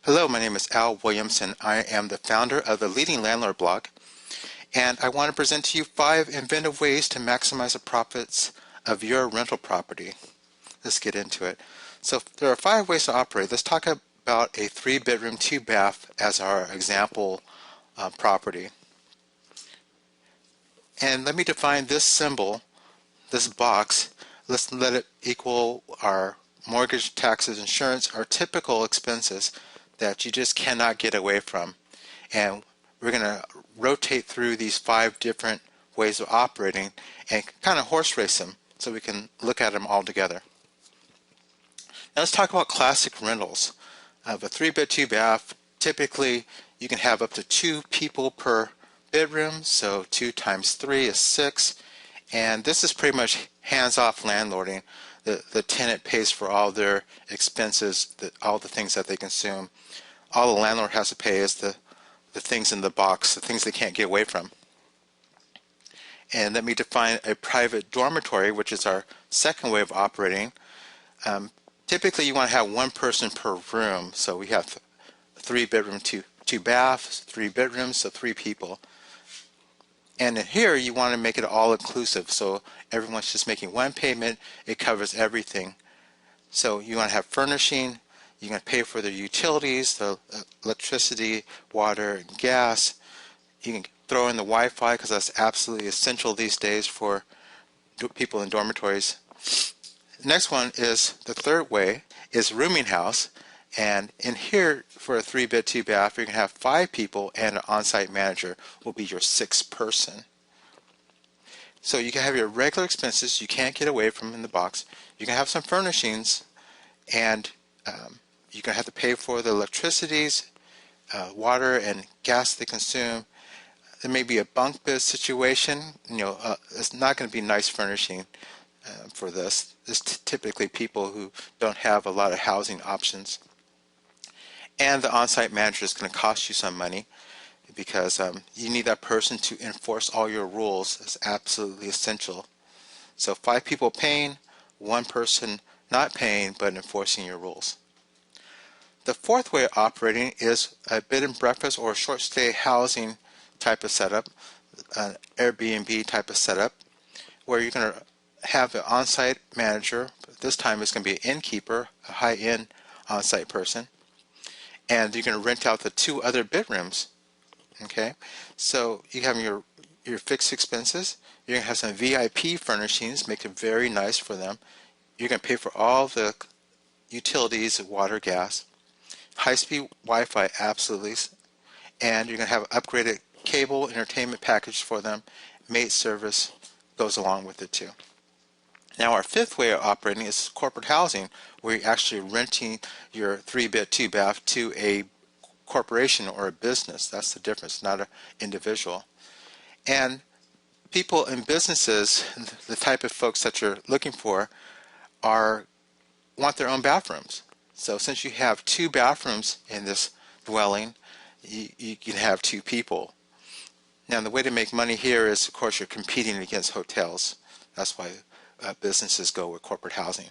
Hello, my name is Al Williamson. I am the founder of the leading landlord blog, and I want to present to you 5 inventive ways to maximize the profits of your rental property. Let's get into it. So there are 5 ways to operate. Let's talk about a 3-bedroom, 2-bath as our example property. And let me define this symbol, this box. Let's let it equal our mortgage, taxes, insurance, our typical expenses that you just cannot get away from. And we're going to rotate through these 5 different ways of operating and kind of horse race them so we can look at them all together. Now let's talk about classic rentals. Of a 3-bed, 2-bath, typically you can have up to 2 people per bedroom, so 2 times 3 is 6. And this is pretty much hands-off landlording. The tenant pays for all their expenses, all the things that they consume. All the landlord has to pay is the things in the box, the things they can't get away from. And let me define a private dormitory, which is our second way of operating. Typically you want to have 1 person per room, so we have 3-bedroom, 2 baths, 3 bedrooms, so 3 people. And in here you want to make it all inclusive, so everyone's just making 1 payment, it covers everything. So you want to have furnishing, you can pay for the utilities, the electricity, water, and gas. You can throw in the Wi-Fi because that's absolutely essential these days for people in dormitories. The next one is the third way is rooming house. And in here for a 3-bed, 2-bath, you're going to have 5 people and an on-site manager will be your 6th person. So you can have your regular expenses you can't get away from in the box. You can have some furnishings, and you're going to have to pay for the electricities, water and gas they consume. There may be a bunk bed situation. It's not going to be nice furnishing for this. It's typically people who don't have a lot of housing options. And the on-site manager is going to cost you some money because you need that person to enforce all your rules. It's absolutely essential. So 5 people paying, 1 person not paying but enforcing your rules. The fourth way of operating is a bed and breakfast or short stay housing type of setup, an Airbnb type of setup, where you're going to have an on-site manager. This time it's going to be an innkeeper, a high-end on-site person. And you're going to rent out the 2 other bedrooms. Okay, so you have your fixed expenses. You're going to have some VIP furnishings, make it very nice for them. You're going to pay for all the utilities, water, gas, high-speed Wi-Fi, absolutely, and you're going to have an upgraded cable entertainment package for them. Maid service goes along with it too. Now our 5th way of operating is corporate housing, where you're actually renting your 3-bed, 2-bath to a corporation or a business. That's the difference, not an individual. And people in businesses, the type of folks that you're looking for, want their own bathrooms. So since you have 2 bathrooms in this dwelling, you can have 2 people. Now the way to make money here is, of course, you're competing against hotels. That's why businesses go with corporate housing.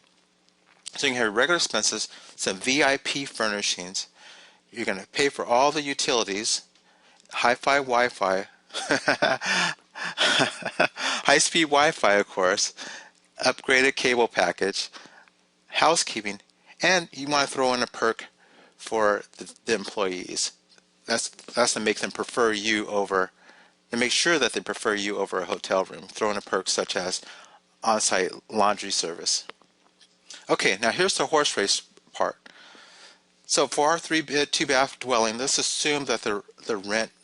So you can have regular expenses, some VIP furnishings. You're going to pay for all the utilities, hi-fi Wi-Fi, high-speed Wi-Fi, of course, upgraded cable package, housekeeping, and you want to throw in a perk for the employees. That's to make them prefer you over, to make sure that they prefer you over a hotel room. Throw in a perk such as on-site laundry service. Okay, now here's the horse race part. So for our 3-bed, 2-bath dwelling, let's assume that the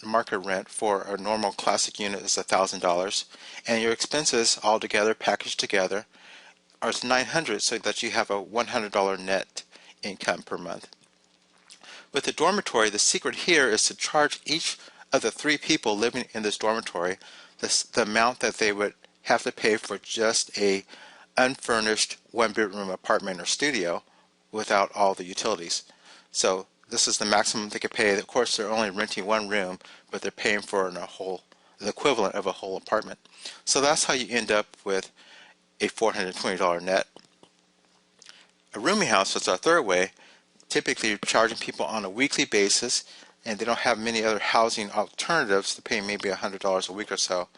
market rent for a normal classic unit is $1,000, and your expenses all together, packaged together, are $900, so that you have a $100 net income per month. With the dormitory, the secret here is to charge each of the 3 people living in this dormitory the amount that they would have to pay for just a unfurnished 1-bedroom apartment or studio without all the utilities. So this is the maximum they could pay. Of course, they're only renting 1 room, but they're paying for the equivalent of a whole apartment. So that's how you end up with a $420 net. A rooming house, that's our third way. typically you're charging people on a weekly basis, and they don't have many other housing alternatives to pay maybe $100 a week or so.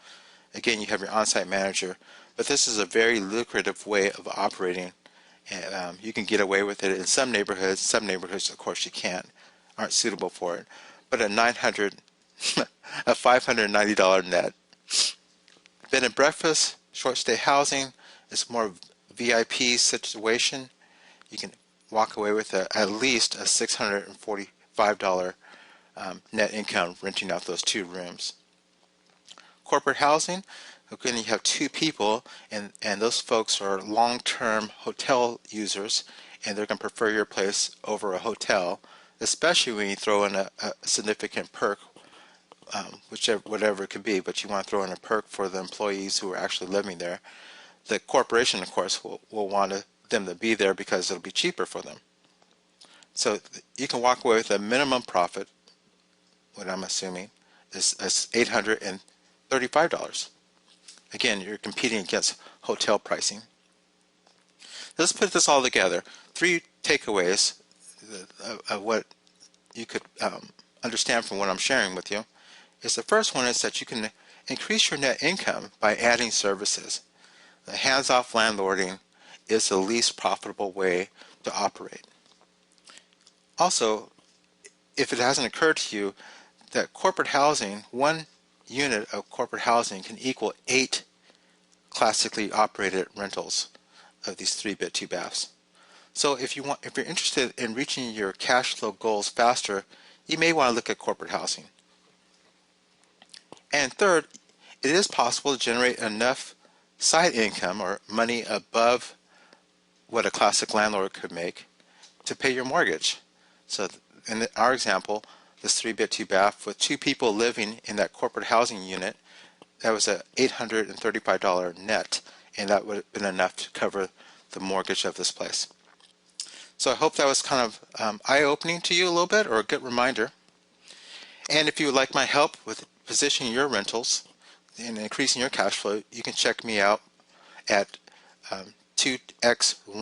Again, you have your on-site manager, but this is a very lucrative way of operating. And, you can get away with it in some neighborhoods. Some neighborhoods, of course, you can't, aren't suitable for it. But at a $590 net. Bed and breakfast, short stay housing, it's more VIP situation. You can walk away with at least a $645 net income renting out those 2 rooms. Corporate housing, again, you have 2 people, and those folks are long-term hotel users, and they're going to prefer your place over a hotel, especially when you throw in a significant perk, whatever it could be, but you want to throw in a perk for the employees who are actually living there. The corporation, of course, will want them to be there because it'll be cheaper for them. So you can walk away with a minimum profit, what I'm assuming is $835. Again, you're competing against hotel pricing. Let's put this all together. 3 takeaways of what you could understand from what I'm sharing with you. Is the first one is that you can increase your net income by adding services. The hands-off landlording is the least profitable way to operate. Also, if it hasn't occurred to you that corporate housing, 1 unit of corporate housing can equal 8 classically operated rentals of these 3-bed 2 baths. So if you're interested in reaching your cash flow goals faster, you may want to look at corporate housing. And third, it is possible to generate enough side income or money above what a classic landlord could make to pay your mortgage. So in our example, this 3-bed 2 bath with 2 people living in that corporate housing unit, that was a $835 net, and that would have been enough to cover the mortgage of this place. So I hope that was kind of eye-opening to you a little bit, or a good reminder. And if you would like my help with positioning your rentals and increasing your cash flow, you can check me out at 2xrent.com.